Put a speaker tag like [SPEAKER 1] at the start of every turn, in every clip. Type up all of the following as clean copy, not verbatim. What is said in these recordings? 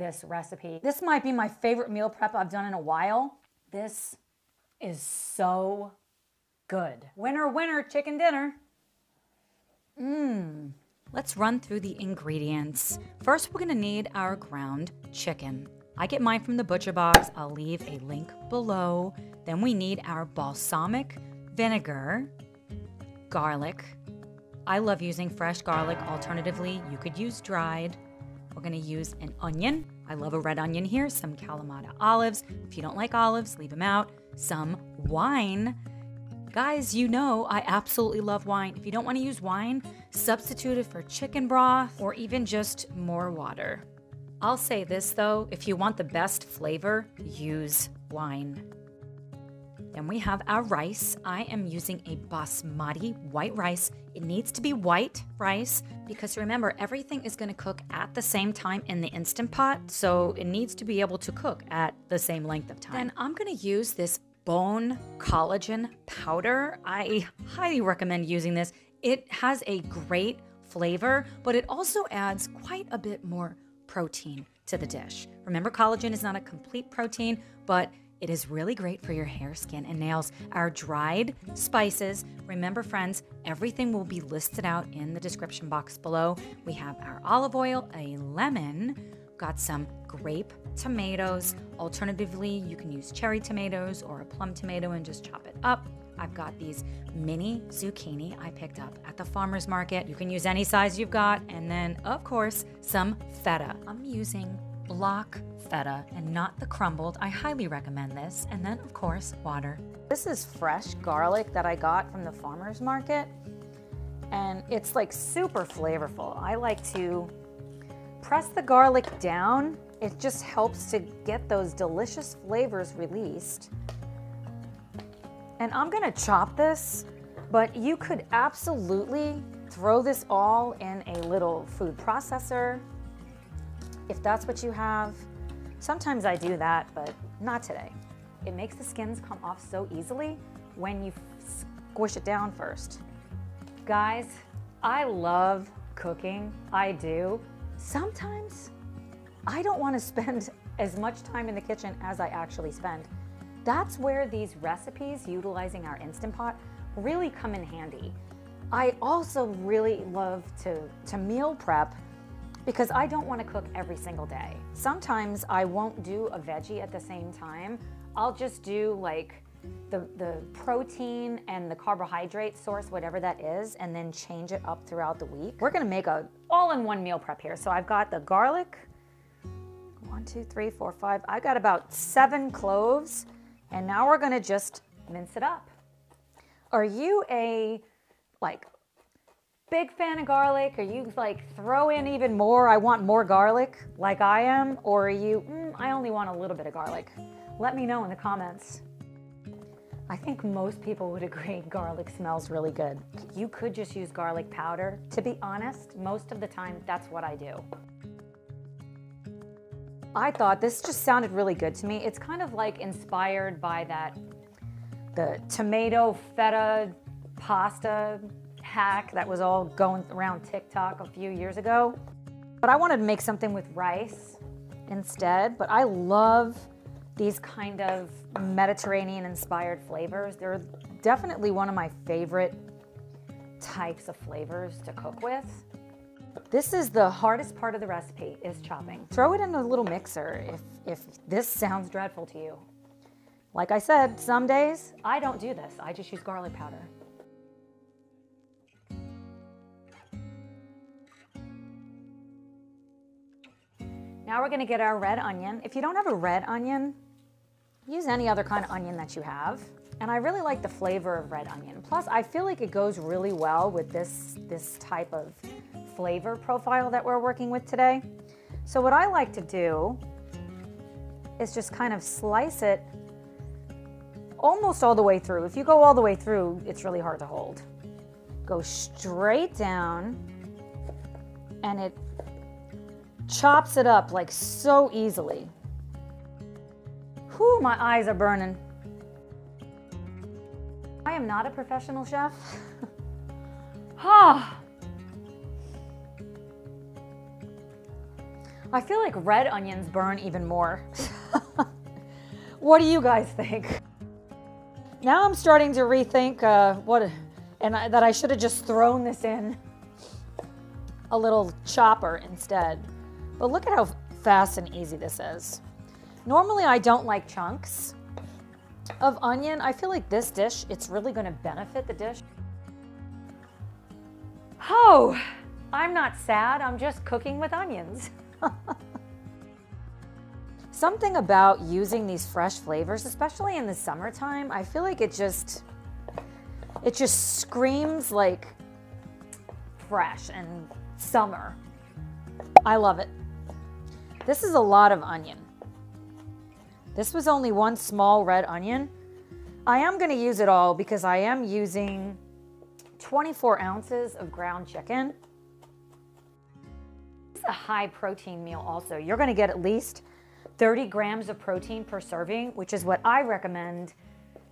[SPEAKER 1] this recipe. This might be my favorite meal prep I've done in a while. This is so good. Winner, winner, chicken dinner. Let's run through the ingredients. First, we're gonna need our ground chicken. I get mine from the butcher box. I'll leave a link below. Then we need our balsamic vinegar, garlic. I love using fresh garlic. Alternatively, you could use dried. We're gonna use an onion. I love a red onion here. Some Kalamata olives. If you don't like olives, leave them out. Some wine. Guys, you know I absolutely love wine. If you don't want to use wine, substitute it for chicken broth or even just more water. I'll say this though, if you want the best flavor, use wine. Then we have our rice. I am using a basmati white rice. It needs to be white rice because remember, everything is going to cook at the same time in the Instant Pot, so it needs to be able to cook at the same length of time. Then I'm going to use this bone collagen powder. I highly recommend using this. It has a great flavor, but it also adds quite a bit more protein to the dish. Remember, collagen is not a complete protein, but it is really great for your hair, skin, and nails. Our dried spices, remember friends, everything will be listed out in the description box below. We have our olive oil, a lemon, got some grape tomatoes. Alternatively, you can use cherry tomatoes or a plum tomato and just chop it up. I've got these mini zucchini I picked up at the farmer's market. You can use any size you've got. And then, of course, some feta. I'm using block feta and not the crumbled. I highly recommend this. And then, of course, water. This is fresh garlic that I got from the farmer's market. And it's like super flavorful. I like to press the garlic down. It just helps to get those delicious flavors released. And I'm gonna chop this, but you could absolutely throw this all in a little food processor if that's what you have. Sometimes I do that, but not today. It makes the skins come off so easily when you squish it down first. Guys, I love cooking, I do. Sometimes I don't want to spend as much time in the kitchen as I actually spend. That's where these recipes utilizing our Instant Pot really come in handy. I also really love to meal prep because I don't want to cook every single day. Sometimes I won't do a veggie at the same time. I'll just do like the protein and the carbohydrate source, whatever that is, and then change it up throughout the week. We're gonna make a all-in-one meal prep here. So I've got the garlic, 1, 2, 3, 4, 5. I got about 7 cloves, and now we're gonna just mince it up. Are you a big fan of garlic? Are you like throw in even more, I want more garlic like I am? Or are you, I only want a little bit of garlic? Let me know in the comments. I think most people would agree garlic smells really good. You could just use garlic powder. To be honest, most of the time, that's what I do. I thought this just sounded really good to me. It's kind of like inspired by the tomato feta pasta hack that was all going around TikTok a few years ago. But I wanted to make something with rice instead, but I love these kind of Mediterranean-inspired flavors. They're definitely one of my favorite types of flavors to cook with. This is the hardest part of the recipe, is chopping. Throw it in a little mixer if this sounds dreadful to you. Like I said, some days I don't do this. I just use garlic powder. Now we're gonna get our red onion. If you don't have a red onion, use any other kind of onion that you have. And I really like the flavor of red onion. Plus, I feel like it goes really well with this type of flavor profile that we're working with today. So what I like to do is just kind of slice it almost all the way through. If you go all the way through, it's really hard to hold. Go straight down, and it chops it up like so easily. Whew, my eyes are burning. I am not a professional chef. I feel like red onions burn even more. What do you guys think? Now I'm starting to rethink that I should have just thrown this in a little chopper instead. But look at how fast and easy this is. Normally I don't like chunks of onion. I feel like this dish, it's really going to benefit the dish. Oh, I'm not sad. I'm just cooking with onions. Something about using these fresh flavors, especially in the summertime, I feel like it just screams like fresh and summer. I love it. This is a lot of onion. This was only one small red onion. I am going to use it all because I am using 24 ounces of ground chicken. It's a high protein meal also. You're going to get at least 30 grams of protein per serving, which is what I recommend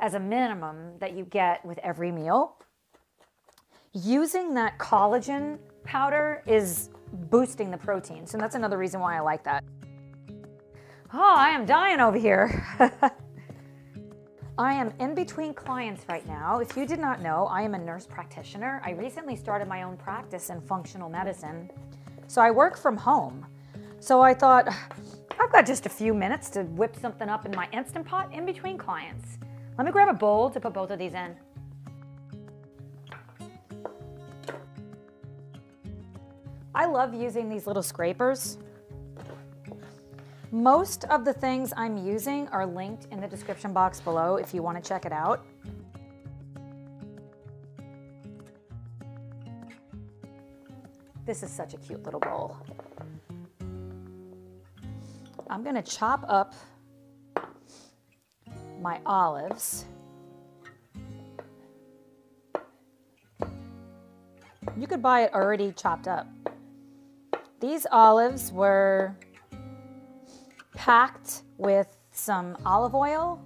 [SPEAKER 1] as a minimum that you get with every meal. Using that collagen powder is boosting the protein, so that's another reason why I like that. Oh, I am dying over here. I am in between clients right now. If you did not know, I am a nurse practitioner. I recently started my own practice in functional medicine, so I work from home. So I thought, I've got just a few minutes to whip something up in my Instant Pot in between clients. Let me grab a bowl to put both of these in. I love using these little scrapers. Most of the things I'm using are linked in the description box below if you want to check it out. This is such a cute little bowl. I'm going to chop up my olives. You could buy it already chopped up. These olives were packed with some olive oil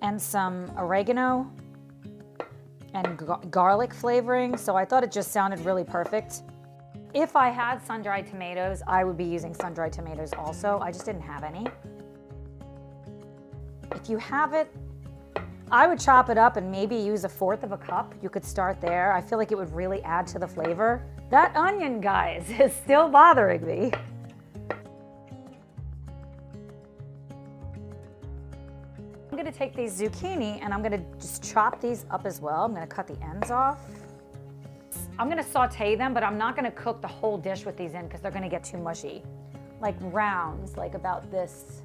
[SPEAKER 1] and some oregano and garlic flavoring, so I thought it just sounded really perfect. If I had sun-dried tomatoes, I would be using sun-dried tomatoes also. I just didn't have any. If you have it, I would chop it up and maybe use 1/4 of a cup. You could start there. I feel like it would really add to the flavor. That onion, guys, is still bothering me. I'm gonna take these zucchini and I'm gonna just chop these up as well. I'm gonna cut the ends off. I'm gonna saute them, but I'm not gonna cook the whole dish with these in because they're gonna get too mushy. Like rounds, like about this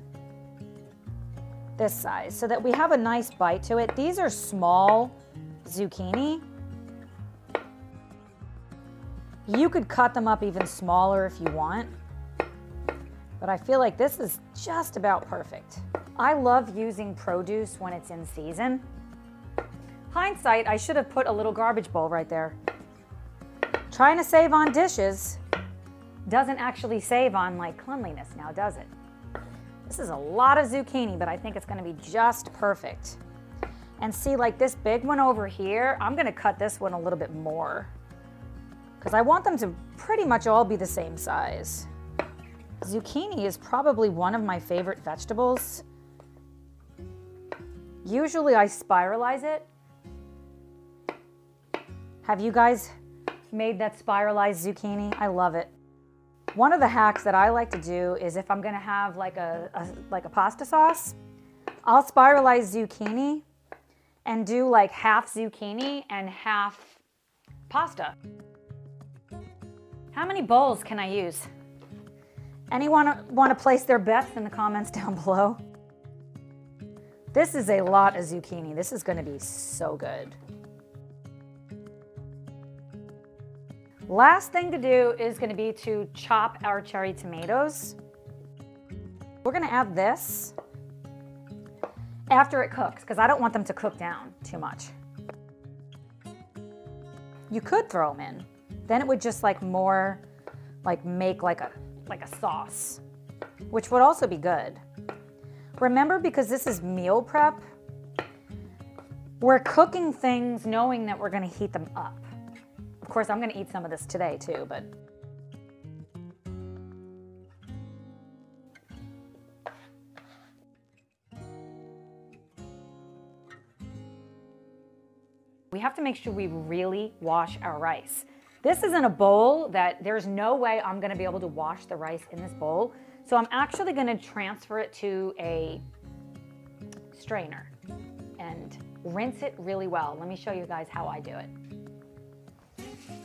[SPEAKER 1] size, so that we have a nice bite to it. These are small zucchini. You could cut them up even smaller if you want, but I feel like this is just about perfect. I love using produce when it's in season. Hindsight, I should have put a little garbage bowl right there. Trying to save on dishes doesn't actually save on like cleanliness now, does it? This is a lot of zucchini, but I think it's gonna be just perfect. And see, like this big one over here, I'm gonna cut this one a little bit more because I want them to pretty much all be the same size. Zucchini is probably one of my favorite vegetables. Usually I spiralize it. Have you guys made that spiralized zucchini? I love it. One of the hacks that I like to do is if I'm gonna have like a pasta sauce, I'll spiralize zucchini and do like half zucchini and half pasta. How many bowls can I use? Anyone want to place their bets in the comments down below? This is a lot of zucchini. This is gonna be so good. Last thing to do is going to be to chop our cherry tomatoes. We're going to add this after it cooks because I don't want them to cook down too much. You could throw them in. Then it would just like more like make like a sauce, which would also be good. Remember, because this is meal prep, we're cooking things knowing that we're going to heat them up. Of course, I'm going to eat some of this today too, but We have to make sure we really wash our rice. This is in a bowl that there's no way I'm gonna be able to wash the rice in this bowl. So I'm actually gonna transfer it to a strainer and rinse it really well. Let me show you guys how I do it.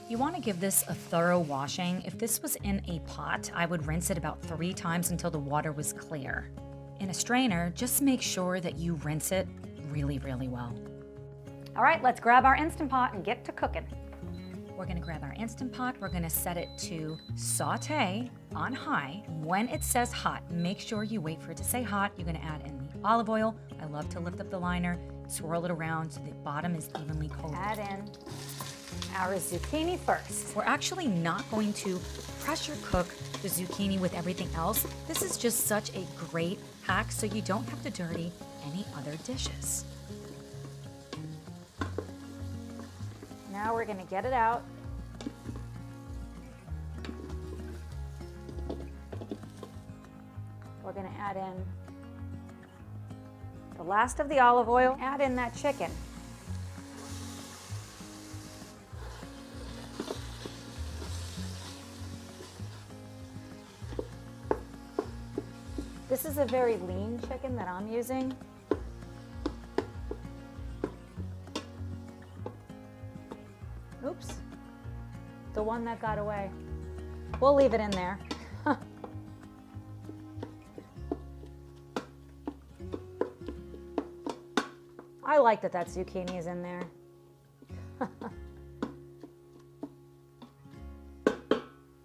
[SPEAKER 1] You want to give this a thorough washing. If this was in a pot, I would rinse it about 3 times until the water was clear. In a strainer, just make sure that you rinse it really, really well. All right, let's grab our Instant Pot and get to cooking. We're gonna grab our Instant Pot. We're gonna set it to saute on high. When it says hot, make sure you wait for it to say hot. You're gonna add in the olive oil. I love to lift up the liner, swirl it around so the bottom is evenly coated. Add in our zucchini first. We're actually not going to pressure cook the zucchini with everything else. This is just such a great hack so you don't have to dirty any other dishes. Now we're gonna get it out. We're gonna add in the last of the olive oil. Add in that chicken. This is a very lean chicken that I'm using. Oops, the one that got away. We'll leave it in there. I like that zucchini is in there.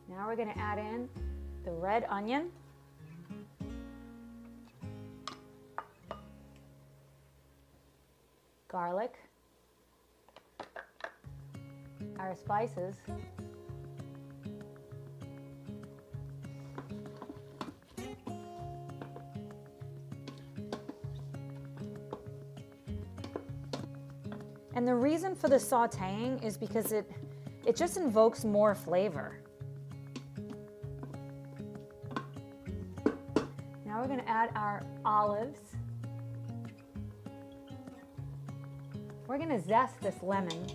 [SPEAKER 1] Now we're gonna add in the red onion. Garlic, our spices, and the reason for the sautéing is because it just invokes more flavor. Now we're going to add our olives. We're gonna zest this lemon.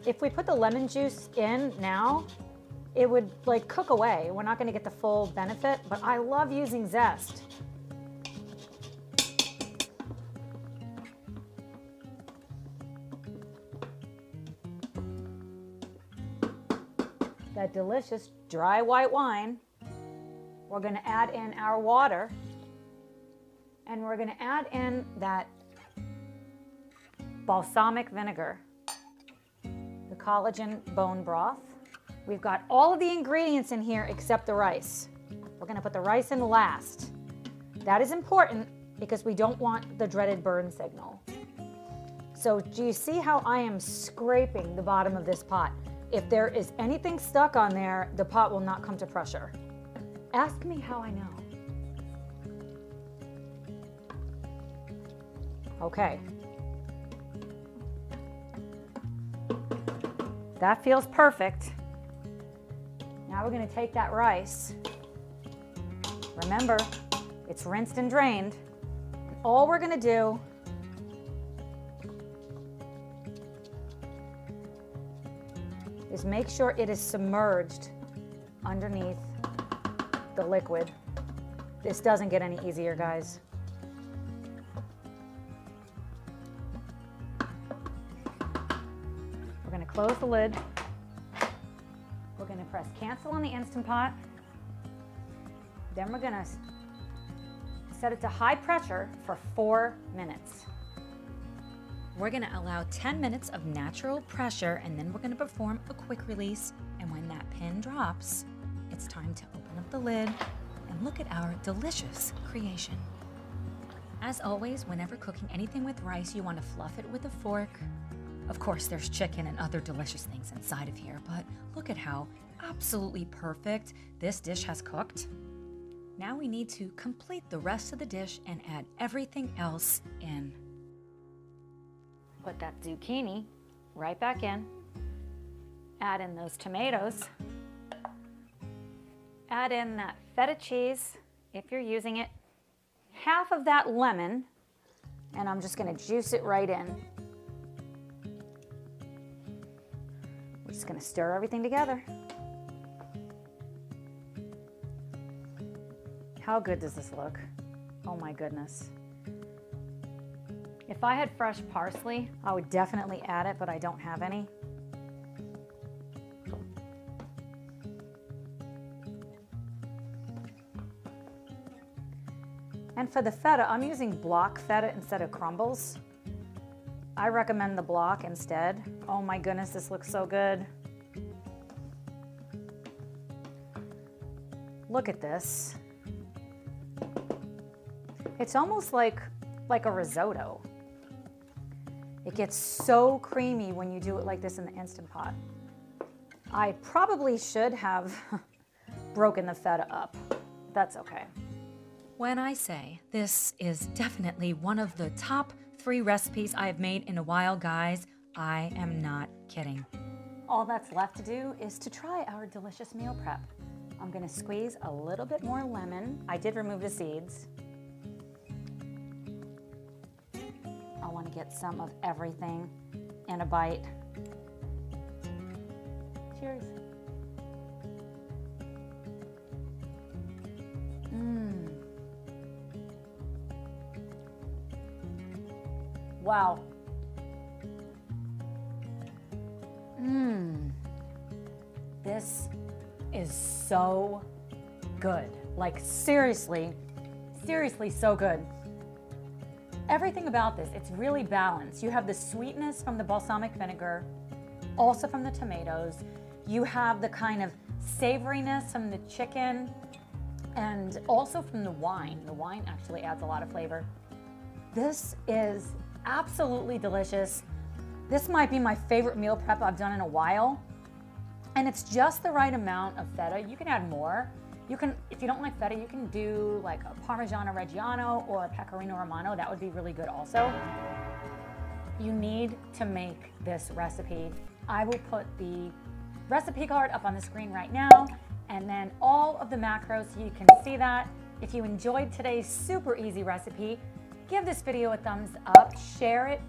[SPEAKER 1] If we put the lemon juice in now, it would like cook away. We're not gonna get the full benefit, but I love using zest. That delicious dry white wine. We're gonna add in our water. And we're gonna add in that balsamic vinegar, the collagen bone broth. We've got all of the ingredients in here except the rice. We're gonna put the rice in last. That is important because we don't want the dreaded burn signal. So do you see how I am scraping the bottom of this pot? If there is anything stuck on there, the pot will not come to pressure. Ask me how I know. Okay. That feels perfect. Now we're going to take that rice. Remember, it's rinsed and drained. And all we're going to do is make sure it is submerged underneath the liquid. This doesn't get any easier, guys. We're going to close the lid. We're going to press cancel on the Instant Pot. Then we're going to set it to high pressure for 4 minutes. We're going to allow 10 minutes of natural pressure, and then we're going to perform a quick release. And when that pin drops, it's time to open up the lid and look at our delicious creation. As always, whenever cooking anything with rice, you want to fluff it with a fork. Of course, there's chicken and other delicious things inside of here, but look at how absolutely perfect this dish has cooked. Now we need to complete the rest of the dish and add everything else in. Put that zucchini right back in. Add in those tomatoes. Add in that feta cheese, if you're using it. Half of that lemon. And I'm just gonna juice it right in. We're just gonna stir everything together. How good does this look? Oh my goodness. If I had fresh parsley, I would definitely add it, but I don't have any. And for the feta, I'm using block feta instead of crumbles. I recommend the block instead. Oh my goodness, this looks so good. Look at this. It's almost like a risotto. It gets so creamy when you do it like this in the Instant Pot. I probably should have broken the feta up. That's okay. When I say this is definitely one of the top 3 recipes I've made in a while, guys, I am not kidding. All that's left to do is to try our delicious meal prep. I'm gonna squeeze a little bit more lemon. I did remove the seeds. I wanna get some of everything in a bite. Cheers. Wow. This is so good. Like seriously so good. Everything about this, it's really balanced. You have the sweetness from the balsamic vinegar, also from the tomatoes. You have the kind of savoriness from the chicken and also from the wine. The wine actually adds a lot of flavor. This is absolutely delicious. This might be my favorite meal prep I've done in a while. And it's just the right amount of feta. You can add more. You can, if you don't like feta, you can do like a Parmigiano Reggiano or a Pecorino Romano. That would be really good also. You need to make this recipe. I will put the recipe card up on the screen right now, and then all of the macros so you can see that. If you enjoyed today's super easy recipe, give this video a thumbs up, share it,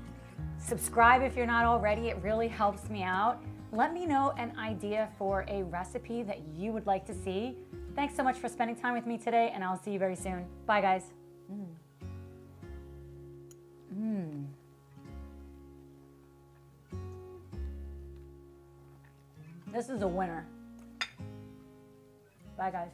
[SPEAKER 1] subscribe if you're not already. It really helps me out. Let me know an idea for a recipe that you would like to see. Thanks so much for spending time with me today, and I'll see you very soon. Bye, guys. This is a winner. Bye, guys.